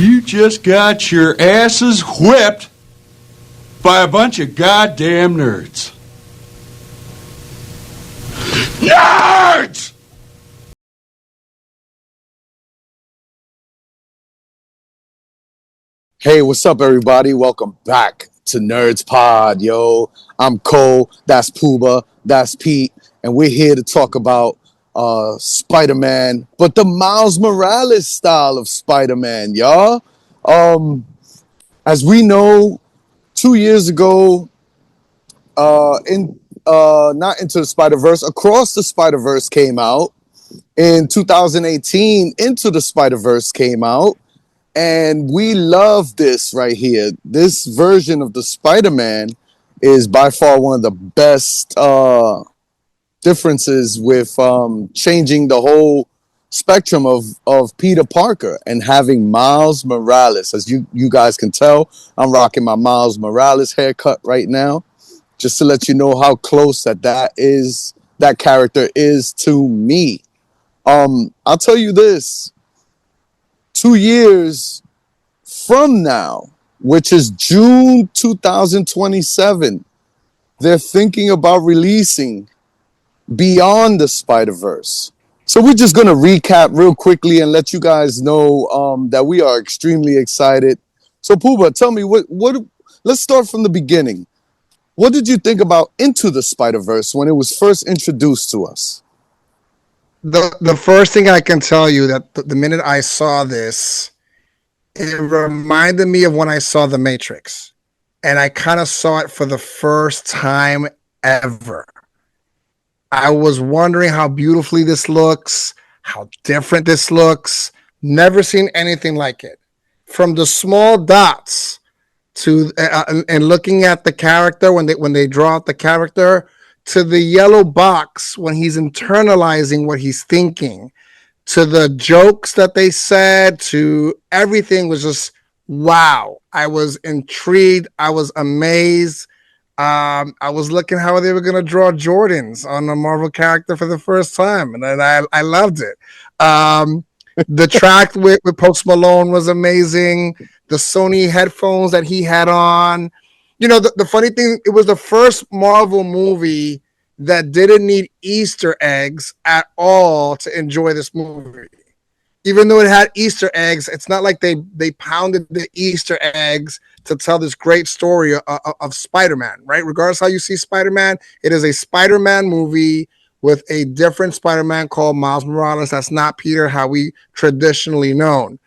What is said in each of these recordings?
You just got your asses whipped by a bunch of goddamn nerds. Nerds! Hey, what's up, everybody? Welcome back to Nerds Pod, yo. I'm Cole, that's Pooba, that's Pete, and we're here to talk about Spider-Man, but the Miles Morales style of Spider-Man, y'all. As we know, 2 years ago, in not Into the Spider-Verse, Across the Spider-Verse came out. In 2018, Into the Spider-Verse came out. And we love this right here. This version of the Spider-Man is by far one of the best differences with changing the whole spectrum of Peter Parker and having Miles Morales. As you guys can tell, I'm rocking my Miles Morales haircut right now, just to let you know how close that character is to me. I'll tell you this. 2 years from now, which is June 2027, they're thinking about releasing Beyond the Spider-Verse. So we're just going to recap real quickly and let you guys know that we are extremely excited. So Pooba, tell me, let's start from the beginning. What did you think about Into the Spider-Verse when it was first introduced to us? The first thing I can tell you that the minute I saw this, it reminded me of when I saw The Matrix, and I kind of saw it for the first time ever. I was wondering how beautifully this looks, how different this looks. Never seen anything like it. From the small dots to and looking at the character when they draw out the character, to the yellow box when he's internalizing what he's thinking, to the jokes that they said, to everything was just wow. I was intrigued. I was amazed. I was looking how they were going to draw Jordans on a Marvel character for the first time, and I loved it. The track with Post Malone was amazing. The Sony headphones that he had on. You know, the funny thing, it was the first Marvel movie that didn't need Easter eggs at all to enjoy this movie. Even though it had Easter eggs, it's not like they pounded the Easter eggs to tell this great story of Spider-Man, right? Regardless how you see Spider-Man, it is a Spider-Man movie with a different Spider-Man called Miles Morales. That's not Peter, how we traditionally known.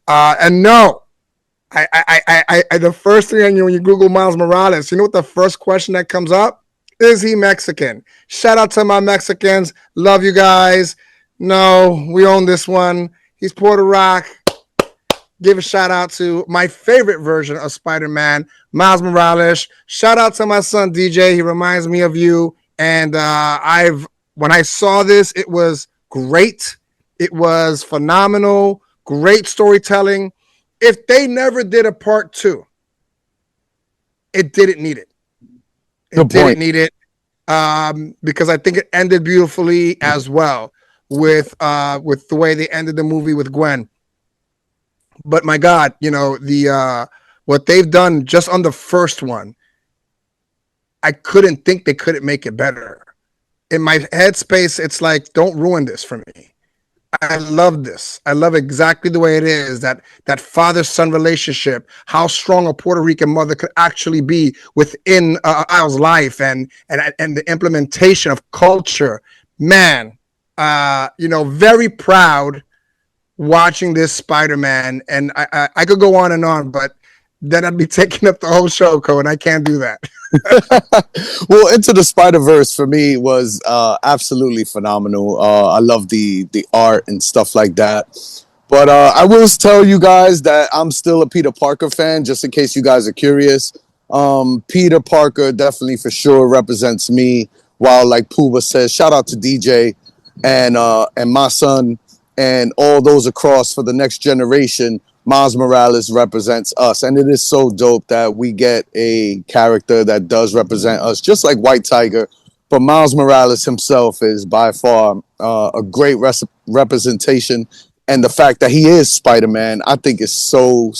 And no, I the first thing when you Google Miles Morales, you know what the first question that comes up? Is he Mexican? Shout out to my Mexicans. Love you guys. No, we own this one. He's Puerto Rico. Give a shout out to my favorite version of Spider-Man, Miles Morales. Shout out to my son DJ. He reminds me of you. And when I saw this, it was great. It was phenomenal. Great storytelling. If they never did a part 2, it didn't need it. Didn't need it because I think it ended beautifully as well with the way they ended the movie with Gwen. But my God, you know, what they've done just on the first one, I couldn't think they couldn't make it better. In my headspace, it's like, don't ruin this for me. I love this. I love exactly the way it is, that father-son relationship, how strong a Puerto Rican mother could actually be within Al's life, and the implementation of culture. Man, very proud watching this Spider-Man, and I could go on, but then I'd be taking up the whole show, Cole, and I can't do that. Well, Into the Spider-Verse for me was absolutely phenomenal. I love the art and stuff like that. But I will tell you guys that I'm still a Peter Parker fan, just in case you guys are curious. Peter Parker definitely for sure represents me. While, like Pooba says, shout out to DJ and my son and all those across for the next generation. Miles Morales represents us, and it is so dope that we get a character that does represent us, just like White Tiger. But Miles Morales himself is by far a great representation and the fact that he is Spider-Man, I think is so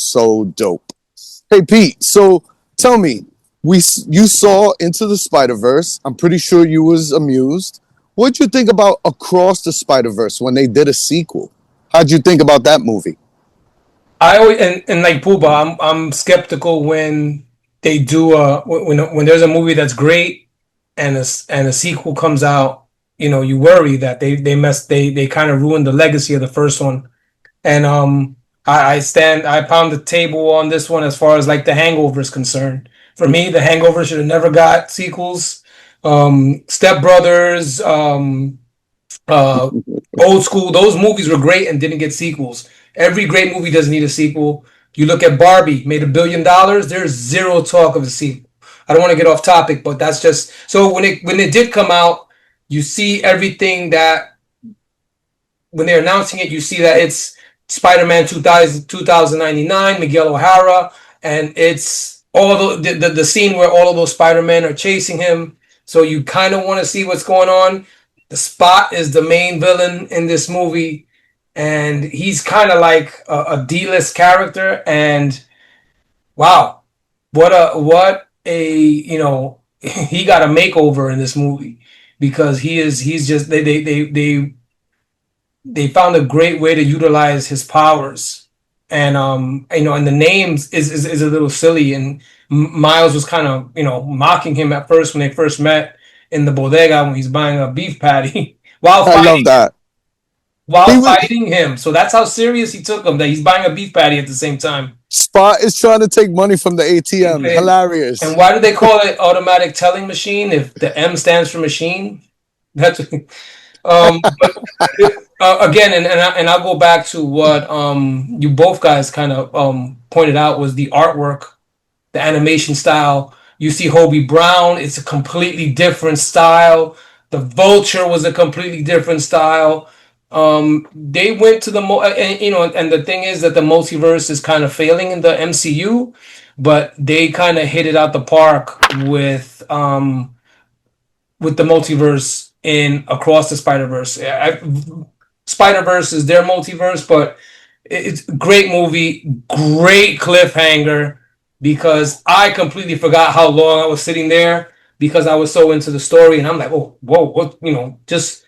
dope. Hey Pete, so tell me, you saw Into the Spider-Verse. I'm pretty sure you was amused. What'd you think about Across the Spider-Verse when they did a sequel? How'd you think about that movie? I always and like Pooba, I'm skeptical when they do when there's a movie that's great and a sequel comes out. You know, you worry that they kind of ruined the legacy of the first one. And I pound the table on this one as far as like The Hangover is concerned. For me, The Hangover should have never got sequels. Step Brothers, uh, Old School, those movies were great and didn't get sequels. Every great movie doesn't need a sequel. You look at Barbie, made $1 billion. There's zero talk of a sequel. I don't want to get off topic, but that's just so when it did come out, you see everything that when they're announcing it, you see that it's Spider-Man 2099, Miguel O'Hara, and it's all the scene where all of those Spider-Men are chasing him. So you kind of want to see what's going on. The Spot is the main villain in this movie, and he's kind of like a D-list character. And wow, what a he got a makeover in this movie because he's just they found a great way to utilize his powers, and and the names is a little silly, and Miles was kind of mocking him at first when they first met in the bodega when he's buying a beef patty while I love fighting that. He while was fighting him. So that's how serious he took him, that he's buying a beef patty at the same time. Spot is trying to take money from the ATM. And Hilarious. why do they call it automatic telling machine if the M stands for machine? That's but again, and I'll go back to what you both guys kind of pointed out was the artwork, the animation style. You see Hobie Brown, it's a completely different style. The Vulture was a completely different style. They went to the and the thing is that the multiverse is kind of failing in the MCU, but they kind of hit it out the park with the multiverse in Across the Spider-Verse. Spider-Verse is their multiverse, but it's a great movie, great cliffhanger, because I completely forgot how long I was sitting there because I was so into the story, and I'm like, oh, whoa, what, just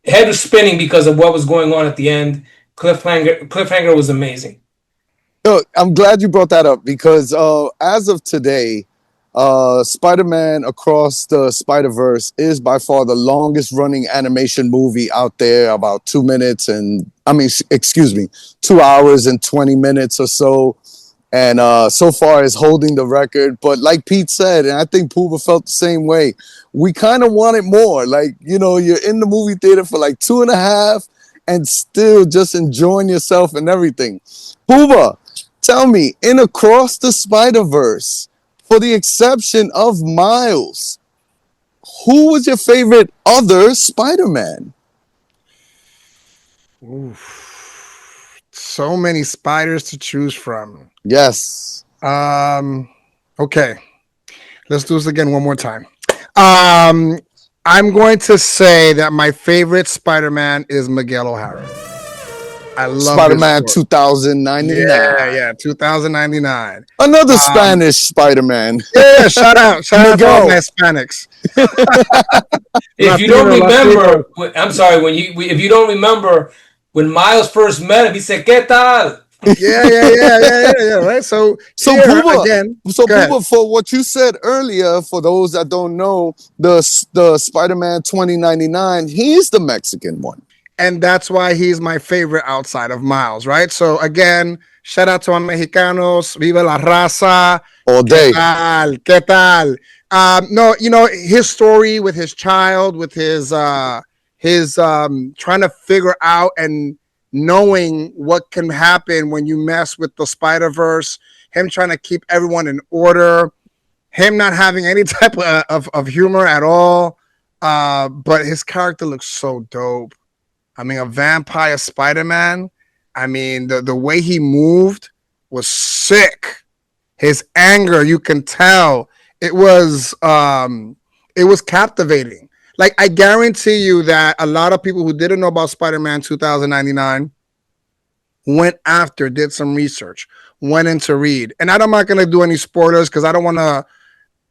head was spinning because of what was going on at the end. Cliffhanger was amazing. No, I'm glad you brought that up because as of today, Spider-Man Across the Spider-Verse is by far the longest running animation movie out there, about 2 minutes and, excuse me, 2 hours and 20 minutes or so. And so far is holding the record. But like Pete said, and I think Pooba felt the same way, we kind of wanted more. Like, you're in the movie theater for like 2.5 and still just enjoying yourself and everything. Pooba, tell me, in Across the Spider-Verse, for the exception of Miles, who was your favorite other Spider-Man? Oof. So many spiders to choose from. Yes. Okay. Let's do this again one more time. I'm going to say that my favorite Spider-Man is Miguel O'Hara. I love Spider-Man 2099. Yeah, 2099. Another Spanish Spider-Man. Yeah, shout out to all my Hispanics. If you don't remember, I'm sorry, if you don't remember when Miles first met him, he said, "¿Qué tal?" Yeah. Right. So Pooba, again. Pooba, for what you said earlier, for those that don't know, the Spider-Man 2099, he's the Mexican one. And that's why he's my favorite outside of Miles, right? So again, shout out to our Mexicanos, viva la raza. All day. ¿Qué tal? No, his story with his child, with his trying to figure out and knowing what can happen when you mess with the Spider-Verse, him trying to keep everyone in order, him not having any type of humor at all. But his character looks so dope. A vampire Spider-Man. The way he moved was sick. His anger, you can tell. It was captivating. Like, I guarantee you that a lot of people who didn't know about Spider-Man 2099 went after, did some research, went into read. And I'm not going to do any spoilers because I don't want to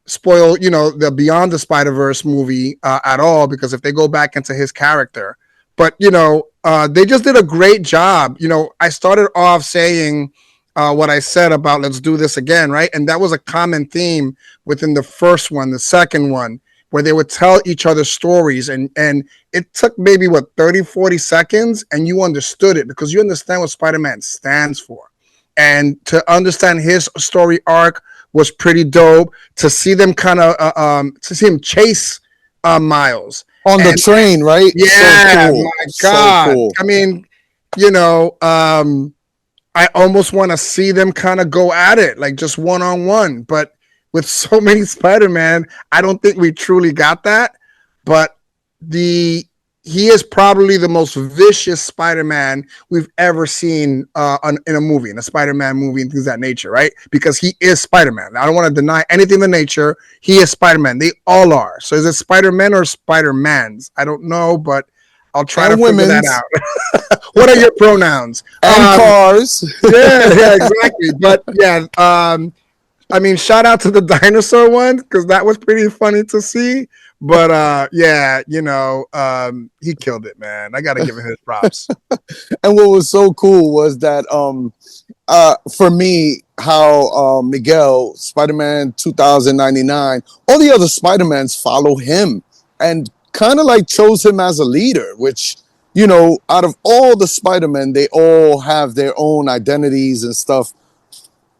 spoil, the Beyond the Spider-Verse movie at all, because if they go back into his character, but they just did a great job. I started off saying what I said about let's do this again, right? And that was a common theme within the first one, the second one, where they would tell each other stories, and it took maybe 30, 40 seconds, and you understood it because you understand what Spider-Man stands for. And to understand his story arc was pretty dope. To see them to see him chase Miles on the train, right? Yeah, so cool. my God. So cool. I mean, I almost want to see them kind of go at it, like just one-on-one. But with so many Spider-Man, I don't think we truly got that. But he is probably the most vicious Spider-Man we've ever seen in a movie, in a Spider-Man movie and things of that nature, right? Because he is Spider-Man. I don't want to deny anything in nature. He is Spider-Man. They all are. So is it Spider-Man or Spider-Mans? I don't know, but I'll try to figure that out. What are your pronouns? And cars. Yeah, exactly. But yeah, I mean, shout out to the dinosaur one because that was pretty funny to see. But yeah, he killed it, man. I got to give him his props. And what was so cool was that for me, how Miguel, Spider-Man 2099, all the other Spider-Mans follow him and kind of like chose him as a leader, which, out of all the Spider-Men, they all have their own identities and stuff.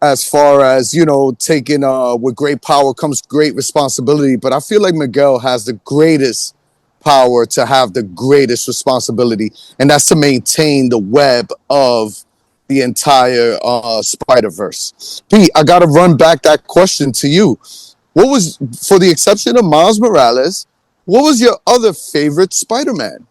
As far as, taking with great power comes great responsibility. But I feel like Miguel has the greatest power to have the greatest responsibility, and that's to maintain the web of the entire Spider-Verse. Pete, I got to run back that question to you. What was, for the exception of Miles Morales, what was your other favorite Spider-Man?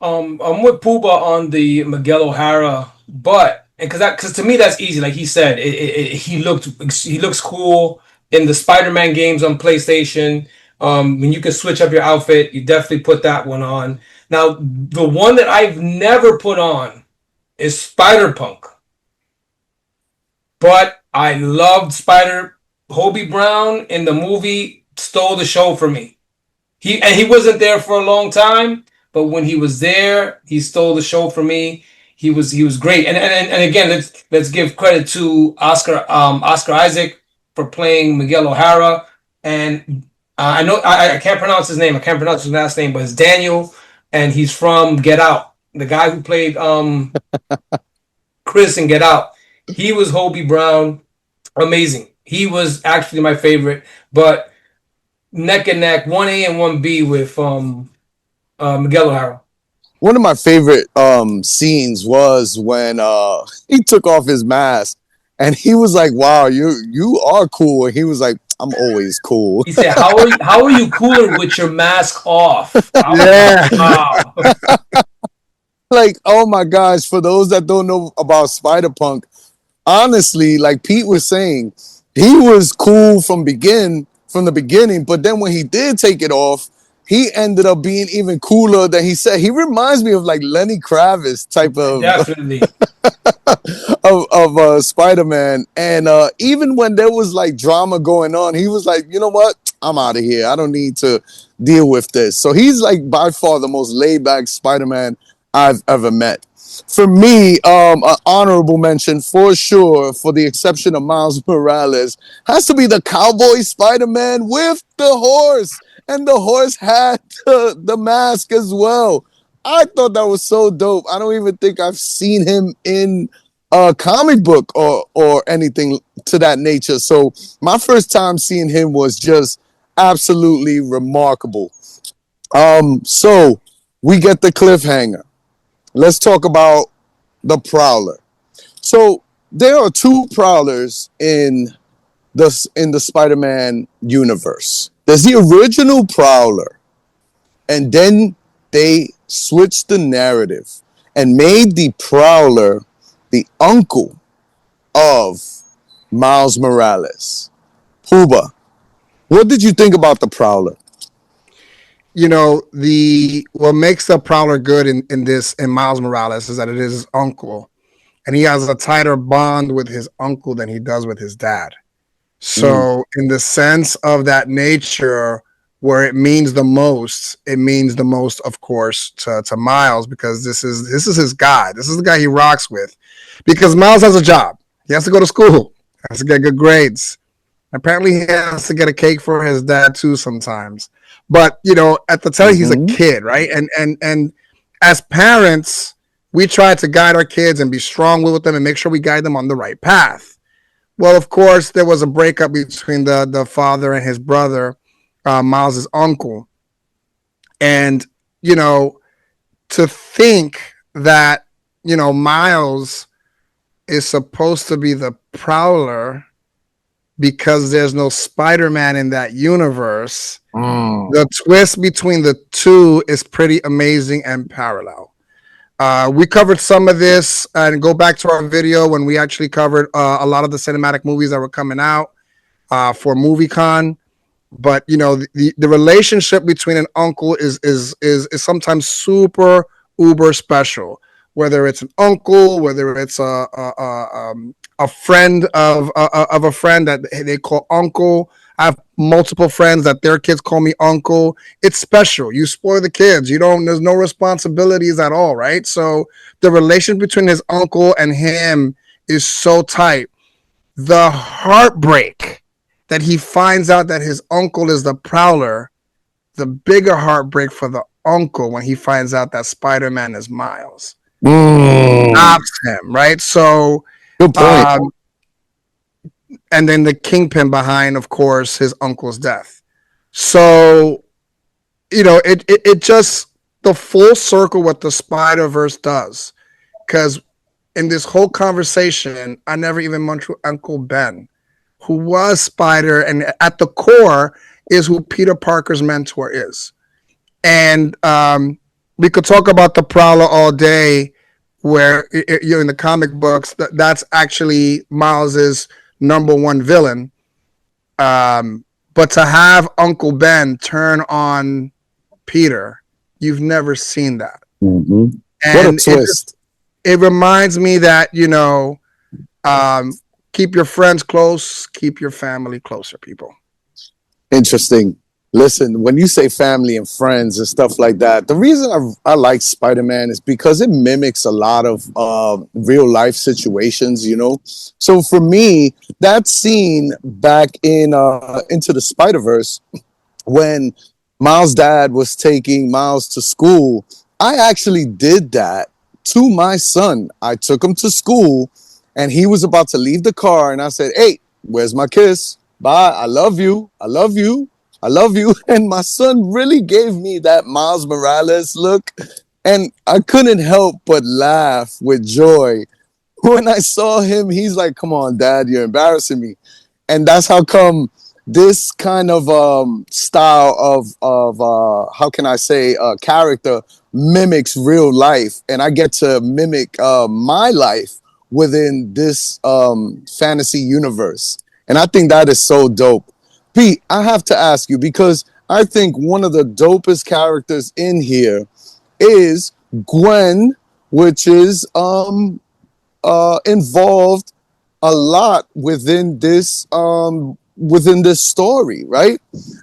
I'm with Pooba on the Miguel O'Hara, but because to me that's easy. Like he said, he looks cool in the Spider-Man games on PlayStation. When you can switch up your outfit, you definitely put that one on. Now, the one that I've never put on is Spider-Punk, but I loved Spider. Hobie Brown in the movie stole the show for me. He wasn't there for a long time, but when he was there, he stole the show for me. He was great. And again, let's give credit to Oscar Isaac for playing Miguel O'Hara. And I know I can't pronounce his name. I can't pronounce his last name, but it's Daniel, and he's from Get Out. The guy who played Chris in Get Out. He was Hobie Brown. Amazing. He was actually my favorite, but neck and neck, 1A and 1B with Miguel O'Hara. One of my favorite scenes was when he took off his mask and he was like, "Wow, you are cool." And he was like, "I'm always cool." He said, "How are you cooler with your mask off?" Yeah. Wow. Like, oh my gosh, for those that don't know about Spider-Punk, honestly, like Pete was saying, he was cool from the beginning, but then when he did take it off, he ended up being even cooler than he said. He reminds me of like Lenny Kravitz type of Definitely of Spider-Man. And even when there was like drama going on, he was like, you know what? I'm out of here. I don't need to deal with this. So he's like by far the most laid back Spider-Man I've ever met. For me, an honorable mention for sure, for the exception of Miles Morales, has to be the cowboy Spider-Man with the horse. And the horse had the mask as well. I thought that was so dope. I don't even think I've seen him in a comic book or anything to that nature. So my first time seeing him was just absolutely remarkable. So we get the cliffhanger. Let's talk about the Prowler. So there are two Prowlers in the Spider-Man universe. There's the original Prowler, and then they switched the narrative and made the Prowler the uncle of Miles Morales. Puba, what did you think about the Prowler? What makes the Prowler good in Miles Morales is that it is his uncle. and he has a tighter bond with his uncle than he does with his dad. Mm. So, in the sense of that nature, where it means the most, of course, to Miles, because this is his guy. This is the guy he rocks with. Because Miles has a job. He has to go to school. He has to get good grades. Apparently, he has to get a cake for his dad too sometimes. But at the time, he's a Hmm. kid, right? And as parents, we try to guide our kids and be strong with them and make sure we guide them on the right path. Well, of course, there was a breakup between the father and his brother, Miles's uncle, and you know to think that Miles is supposed to be the Prowler because there's no Spider-Man in that universe. Mm. The twist between the two is pretty amazing and parallel. We covered some of this, and go back to our video when we actually covered a lot of the cinematic movies that were coming out for MovieCon. But the relationship between an uncle is sometimes super uber special. Whether it's an uncle, whether it's a friend of a friend that they call uncle. I have multiple friends that their kids call me uncle. It's special. You spoil the kids. You don't. There's no responsibilities at all, right? So the relation between his uncle and him is so tight. The heartbreak that he finds out that his uncle is the Prowler, the bigger heartbreak for the uncle when he finds out that Spider-Man is Miles. Mm. Stops him, right? So, Good point. um, and then the kingpin behind, of course, his uncle's death. So, it just the full circle what the Spider-Verse does. Because in this whole conversation, I never even mentioned Uncle Ben, who was Spider, and at the core is who Peter Parker's mentor is. And we could talk about the Prowler all day, where you're in the comic books. That's actually Miles's number one villain. But to have Uncle Ben turn on Peter, you've never seen that, Hmm. What a and twist. it reminds me that um, keep your friends close, keep your family closer, people. Interesting. Listen, when you say family and friends and stuff like that, the reason I like Spider Man is because it mimics a lot of real life situations, you know? So for me, that scene back in Into the Spider Verse, when Miles' dad was taking Miles to school, I actually did that to my son. I took him to school and he was about to leave the car, and I said, "Hey, where's my kiss? Bye. I love you. I love you. I love you." And my son really gave me that Miles Morales look. And I couldn't help but laugh with joy when I saw him. He's like, "Come on, dad, you're embarrassing me." And that's how come this kind of style of how can I say character mimics real life, and I get to mimic my life within this fantasy universe, and I think that is so dope. Pete, I have to ask you because I think one of the dopest characters in here is Gwen, which is involved a lot within this story, right?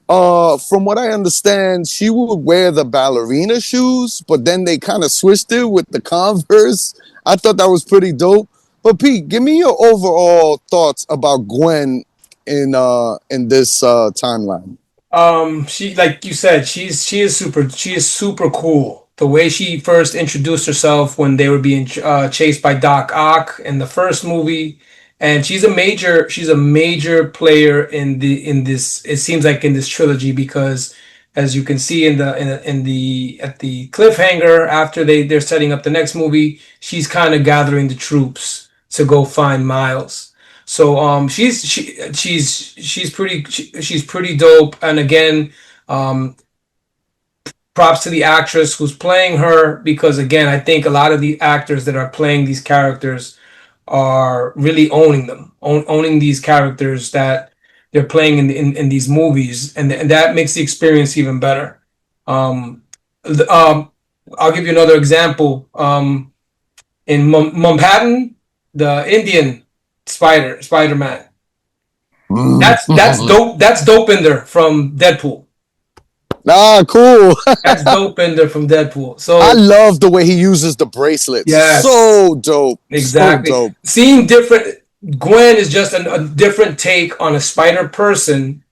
From what I understand, she would wear the ballerina shoes, but then they kind of switched it with the Converse. I thought that was pretty dope. But Pete, give me your overall thoughts about Gwen in this timeline. She, like you said, she is super cool. The way she first introduced herself when they were being chased by Doc Ock in the first movie, and she's a major player in this. It seems like in this trilogy because, as you can see in the at the cliffhanger after they're setting up the next movie, she's kind of gathering the troops to go find Miles. So she's pretty dope. And again, um, props to the actress who's playing her because again, I think a lot of the actors that are playing these characters are really owning them, owning these characters that they're playing in these movies, and that makes the experience even better. Um, the, um, I'll give you another example. In Manhattan, the Indian Spider-Man. That's Mm. dope. That's Dopinder from Deadpool. Ah, cool. That's Dopinder from Deadpool. I So love the way he uses the bracelets. yes, So dope. So exactly. dope. Seeing different Gwen is just a different take on a spider person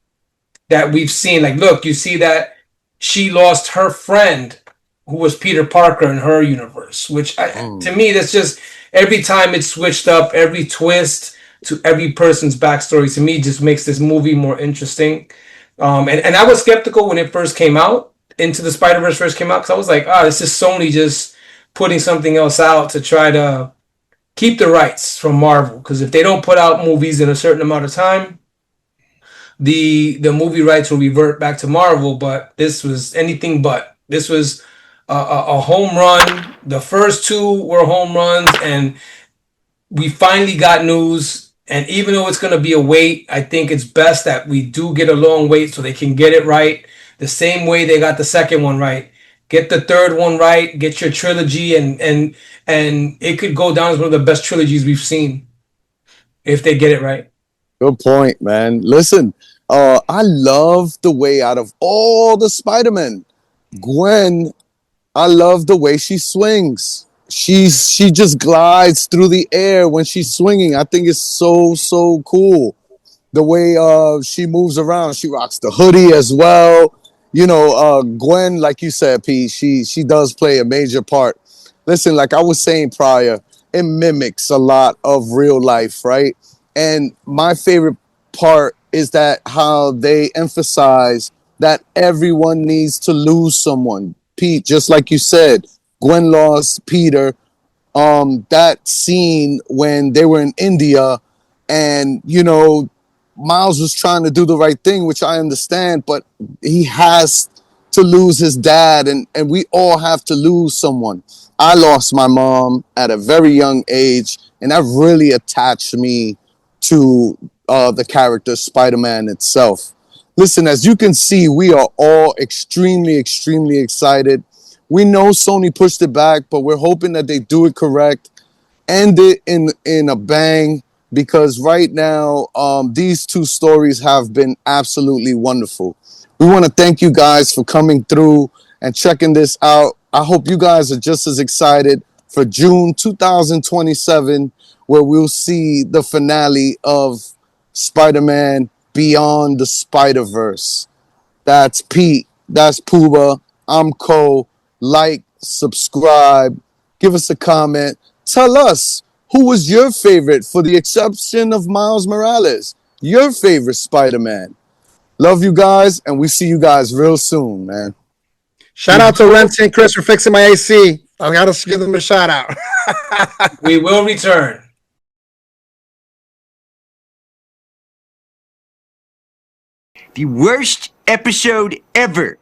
that we've seen. Like, look, you see that she lost her friend who was Peter Parker in her universe, which to Mm. me, that's just every time it's switched up, every twist to every person's backstory to me just makes this movie more interesting. And I was skeptical when it first came out, Into the Spider-Verse first came out, because I was like, this is Sony just putting something else out to try to keep the rights from Marvel. Because if they don't put out movies in a certain amount of time, the movie rights will revert back to Marvel. But this was anything but. This was a home run. The first two were home runs, and we finally got news. And even though it's going to be a wait, I think it's best that we do get a long wait so they can get it right the same way they got the second one right. Get the third one right. Get your trilogy, and it could go down as one of the best trilogies we've seen if they get it right. Good point, man. Listen, I love the way out of all the Spider-Men, Gwen, I love the way she swings. She just glides through the air when she's swinging. I think it's so cool. The way she moves around. She rocks the hoodie as well. You know, Gwen, like you said, Pete, she does play a major part. Listen, like I was saying prior, it mimics a lot of real life, right? And my favorite part is that how they emphasize that everyone needs to lose someone. Pete, just like you said, Gwen lost Peter. That scene when they were in India and, you know, Miles was trying to do the right thing, which I understand, but he has to lose his dad, and we all have to lose someone. I lost my mom at a very young age, and that really attached me to the character Spider-Man itself. Listen, as you can see, we are all extremely excited. We know Sony pushed it back, but we're hoping that they do it correct, end it in a bang, because right now these two stories have been absolutely wonderful. We want to thank you guys for coming through and checking this out. I hope you guys are just as excited for June 2027, where we'll see the finale of Spider-Man Beyond the Spider-Verse. That's Pete. That's Pooba. I'm Cole. Like, subscribe, give us a comment. Tell us who was your favorite, for the exception of Miles Morales. Your favorite Spider-Man. Love you guys, and we see you guys real soon, man. Shout out to Renzi and Chris for fixing my AC. I gotta give them a shout out. We will return. The worst episode ever.